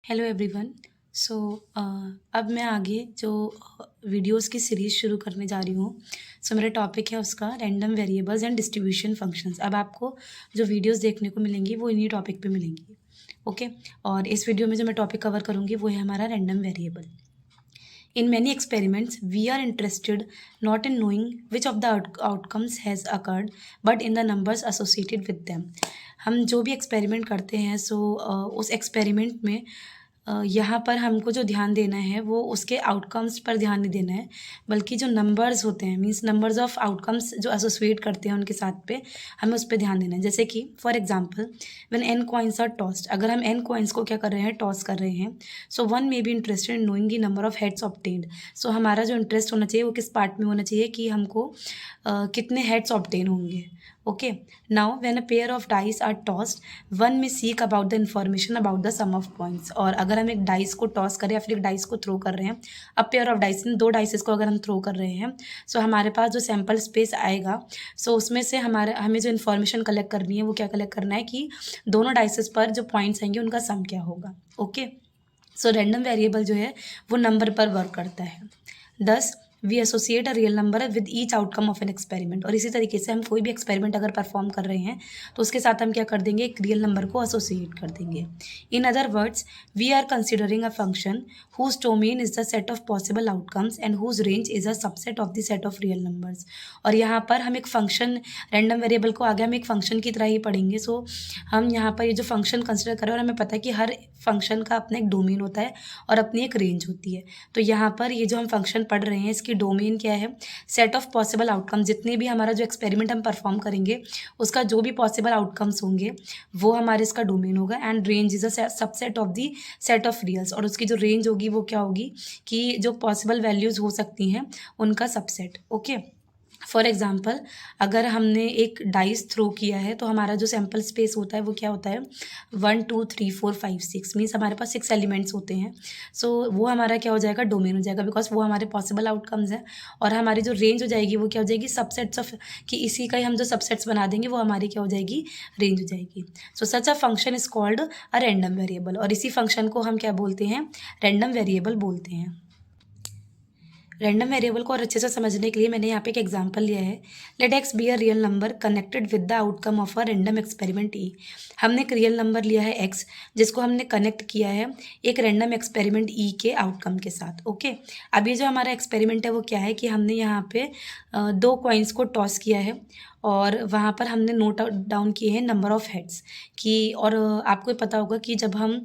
Hello everyone. सो अब मैं आगे जो वीडियोस की सीरीज़ शुरू करने जा रही हूँ। मेरा टॉपिक है उसका random variables and distribution functions. अब आपको जो वीडियोस देखने को मिलेंगी वो इन्हीं टॉपिक पे मिलेंगी। ओके। और इस वीडियो में जो मैं टॉपिक कवर करूँगी वो है हमारा random variable. In many experiments, we are interested not in knowing which of the outcomes has occurred, but in the numbers associated with them. हम जो भी एक्सपेरिमेंट करते हैं उस एक्सपेरिमेंट में यहाँ पर हमको जो ध्यान देना है वो उसके आउटकम्स पर ध्यान नहीं देना है, बल्कि जो नंबर्स होते हैं मीन्स नंबर्स ऑफ आउटकम्स जो एसोसिएट करते हैं उनके साथ पे हमें उस पर ध्यान देना है। जैसे कि for example when an coins are tossed, अगर हम एन कॉइन्स को क्या कर रहे हैं, टॉस कर रहे हैं, so one may be interested in knowing the number of heads obtained. So हमारा जो इंटरेस्ट होना चाहिए वो किस पार्ट में होना चाहिए कि हमको कितने हेड्स ऑब्टेन होंगे। Okay. Now when a pair of dice are tossed, one may seek about the information about the sum of points. और अगर हम एक डाइस को टॉस करें या फिर एक डाइस को थ्रो कर रहे हैं, अब पेयर ऑफ डाइस, इन दो डाइसेस को अगर हम थ्रो कर रहे हैं, सो हमारे पास जो सैम्पल स्पेस आएगा, सो उसमें से हमें जो इन्फॉर्मेशन कलेक्ट करनी है वो क्या कलेक्ट करना है कि दोनों डाइसेस पर जो पॉइंट्स आएंगे उनका सम क्या होगा। ओके। सो रैंडम वेरिएबल जो है वो नंबर पर वर्क करता है। Thus we associate a real number with each outcome of an experiment. और इसी तरीके से हम कोई भी एक्सपेरिमेंट अगर परफॉर्म कर रहे हैं तो उसके साथ हम क्या कर देंगे, एक रियल नंबर को एसोसिएट कर देंगे। In other words, we are considering a function whose domain is the set of possible outcomes and whose range is a subset of the set of real numbers. और यहाँ पर हम एक function, random variable को आगे हम एक function की तरह ही पढ़ेंगे। हम यहाँ पर ये जो फंक्शन कंसिडर करें, और हमें पता है कि हर फंक्शन का अपना एक डोमेन होता है और अपनी एक रेंज होती है। तो यहाँ पर ये जो हम फंक्शन पढ़ रहे हैं इसकी डोमेन क्या है, सेट ऑफ पॉसिबल आउटकम। जितने भी हमारा जो एक्सपेरिमेंट हम परफॉर्म करेंगे उसका जो भी पॉसिबल आउटकम्स होंगे वो हमारे इसका डोमेन होगा। And range is a subset of the set of reals. और उसकी जो रेंज होगी वो क्या होगी कि जो पॉसिबल वैल्यूज़ हो सकती हैं उनका सबसेट। ओके। फॉर एग्ज़ाम्पल, अगर हमने एक डाइस थ्रो किया है तो हमारा जो सैम्पल स्पेस होता है वो क्या होता है, 1 2 3 4 5 6 मीन्स हमारे पास 6 एलिमेंट्स होते हैं। वो हमारा क्या हो जाएगा, डोमेन हो जाएगा, बिकॉज वो हमारे पॉसिबल आउटकम्स हैं। और हमारी जो रेंज हो जाएगी वो क्या हो जाएगी, सबसेट्स ऑफ, कि इसी का ही हम जो सबसेट्स बना देंगे वो हमारी क्या हो जाएगी, रेंज हो जाएगी। Such a function is called a random variable. और इसी फंक्शन को हम क्या बोलते हैं, रैंडम वेरिएबल बोलते हैं। रैंडम वेरिएबल को और अच्छे से समझने के लिए मैंने यहाँ पे एक एग्जांपल लिया है। Let X be a real number connected with the outcome of a random experiment E. हमने एक रियल नंबर लिया है एक्स, जिसको हमने कनेक्ट किया है एक रैंडम एक्सपेरिमेंट ई के आउटकम के साथ। ओके। अब ये जो हमारा एक्सपेरिमेंट है वो क्या है कि हमने यहाँ पे दो कॉइन्स को टॉस किया है और वहाँ पर हमने नोट डाउन किए हैं नंबर ऑफ हेड्स की। और आपको पता होगा कि जब हम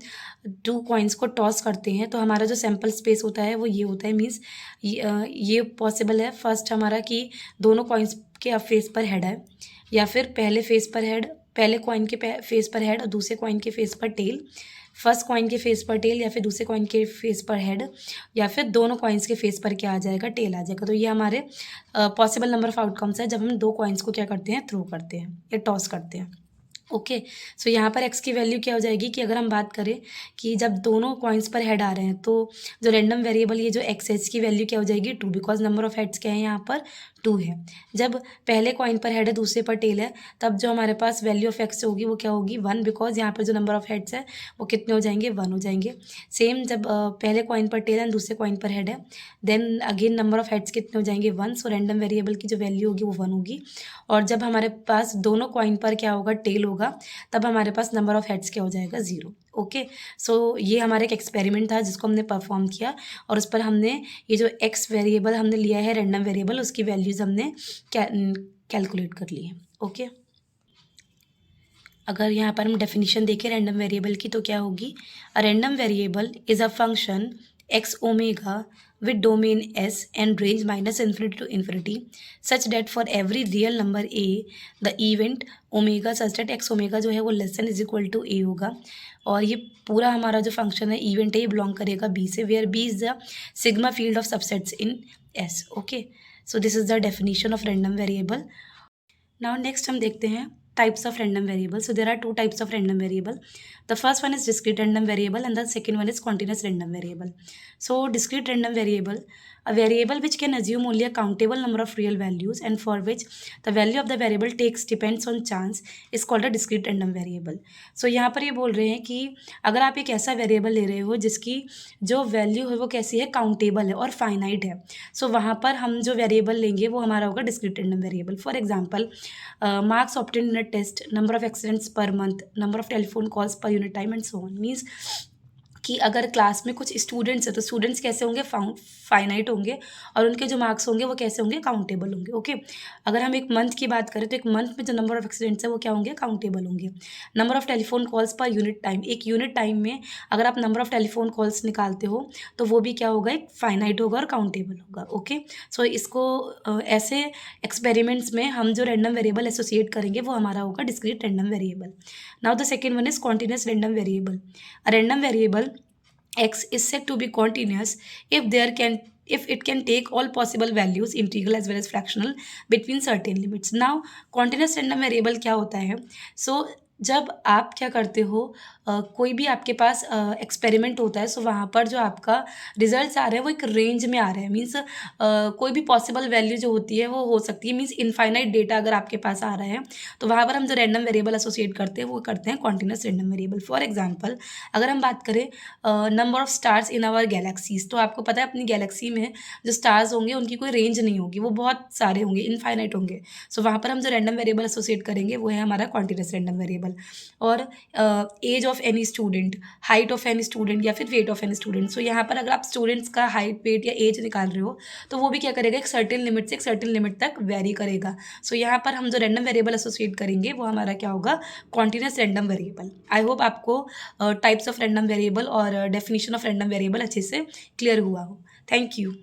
टू कॉइन्स को टॉस करते हैं तो हमारा जो सैम्पल स्पेस होता है वो ये होता है। मीन्स ये पॉसिबल है फर्स्ट हमारा कि दोनों कॉइन्स के फेस पर हेड है, या फिर पहले फेस पर हेड, पहले कॉइन के फेस पर हेड और दूसरे कॉइन के फेस पर टेल, फर्स्ट कॉइन के फेस पर टेल या फिर दूसरे कॉइन के फेस पर हेड, या फिर दोनों कॉइन्स के फेस पर क्या आ जाएगा, टेल आ जाएगा। तो ये हमारे पॉसिबल नंबर ऑफ आउटकम्स है जब हम दो कॉइन्स को क्या करते हैं, थ्रो करते हैं या टॉस करते हैं। ओके। यहाँ पर एक्स की वैल्यू क्या हो जाएगी कि अगर हम बात करें कि जब दोनों कॉइन्स पर हेड आ रहे हैं तो जो रैंडम वेरिएबल ये जो एक्स है इसकी वैल्यू क्या हो जाएगी, 2, बिकॉज नंबर ऑफ हेड्स क्या है यहाँ पर, 2 है। जब पहले कॉइन पर हेड है दूसरे पर टेल है तब जो हमारे पास वैल्यू ऑफ एक्स होगी वो क्या होगी, 1, बिकॉज यहाँ पर जो नंबर ऑफ हेड्स है वो कितने हो जाएंगे, 1 हो जाएंगे। सेम जब पहले कॉइन पर टेल है दूसरे कॉइन पर हेड है, then again number of heads कितने हो जाएंगे, 1। सो रैंडम वेरिएबल की जो वैल्यू होगी वो 1 होगी। और जब हमारे पास दोनों कॉइन पर क्या होगा, टेल होगा, तब हमारे पास नंबर ऑफ हेड्स क्या हो जाएगा, 0। ओके। ये हमारा एक एक्सपेरिमेंट था जिसको हमने परफॉर्म किया और उस पर हमने ये जो एक्स वेरिएबल हमने लिया है रैंडम वेरिएबल, उसकी वैल्यूज़ हमने कैलकुलेट कर ली है। ओके। अगर यहाँ पर हम डेफिनेशन देखें रैंडम वेरिएबल की तो क्या होगी, अ random variable is a function x omega with domain s and range -infinity to infinity such that for every real number a the event omega such that x omega जो है वो less than is equal to a होगा। और ये पूरा हमारा जो function है इवेंट है ये बिलोंग करेगा b से, where b is the sigma field of subsets in s। Okay. This is the definition of random variable. Now next हम देखते हैं types of random variable. So there are two types of random variable. The first one is discrete random variable and the second one is continuous random variable. So discrete random variable A variable which can assume only a countable number of real values and for which the value of the variable takes depends on chance is called a discrete random variable. So यहाँ पर ये बोल रहे हैं कि अगर आप एक ऐसा वेरिएबल ले रहे हो जिसकी जो वैल्यू है वो कैसी है, काउंटेबल है और फाइनाइट है, सो वहाँ पर हम जो वेरिएबल लेंगे वो हमारा होगा discrete random variable. For example, marks obtain in a test, number of accidents per month, number of telephone calls per unit time and so on. Means कि अगर क्लास में कुछ स्टूडेंट्स हैं तो स्टूडेंट्स कैसे होंगे, फाइनाइट होंगे और उनके जो मार्क्स होंगे वो कैसे होंगे, काउंटेबल होंगे. ओके, अगर हम एक मंथ की बात करें तो एक मंथ में जो नंबर ऑफ एक्सीडेंट्स है वो क्या होंगे, काउंटेबल होंगे. Number of telephone calls per unit time, एक यूनिट टाइम में अगर आप नंबर ऑफ टेलीफोन कॉल्स निकालते हो तो वो भी क्या होगा, एक फाइनाइट होगा और काउंटेबल होगा. ओके, सो इसको ऐसे एक्सपेरिमेंट्स में हम जो रैंडम वेरिएबल एसोसिएट करेंगे वो हमारा होगा discrete random variable. Now the second one is continuous random variable. A random variable x is said to be continuous if it can take all possible values, integral as well as fractional, between certain limits. Now continuous random variable क्या होता है, so जब आप क्या करते हो, कोई भी आपके पास एक्सपेरिमेंट होता है, सो वहाँ पर जो आपका रिजल्ट्स आ रहे हैं वो एक रेंज में आ रहे हैं. मीन्स कोई भी पॉसिबल वैल्यू जो होती है वो हो सकती है. मीन्स इनफाइनाइट डेटा अगर आपके पास आ रहा है तो वहाँ पर हम जो रैंडम वेरिएबल एसोसिएट करते हैं वो करते हैं continuous random variable. For example, अगर हम बात करें number of stars in our galaxies, तो आपको पता है अपनी गैलेक्सी में जो स्टार्स होंगे उनकी कोई रेंज नहीं होगी, वो बहुत सारे होंगे, इनफाइनाइट होंगे. सो वहाँ पर हम जो रैंडम वेरिएबल एसोसिएट करेंगे वो है हमारा कॉन्टिन्यूस रैंडम वेरिएबल. और age of any student, height of any student या फिर weight of any student. So यहाँ पर अगर आप स्टूडेंट्स का हाइट, वेट या एज निकाल रहे हो तो वो भी क्या करेगा, एक सर्टेन लिमिट से एक सर्टेन लिमिट तक वेरी करेगा. सो यहाँ पर हम जो रैंडम वेरिएबल एसोसिएट करेंगे वो हमारा क्या होगा, continuous random variable. I hope आपको टाइप्स ऑफ रैंडम वेरिएबल और डेफिनेशन ऑफ रैंडम वेरिएबल अच्छे से क्लियर हुआ हो. Thank you.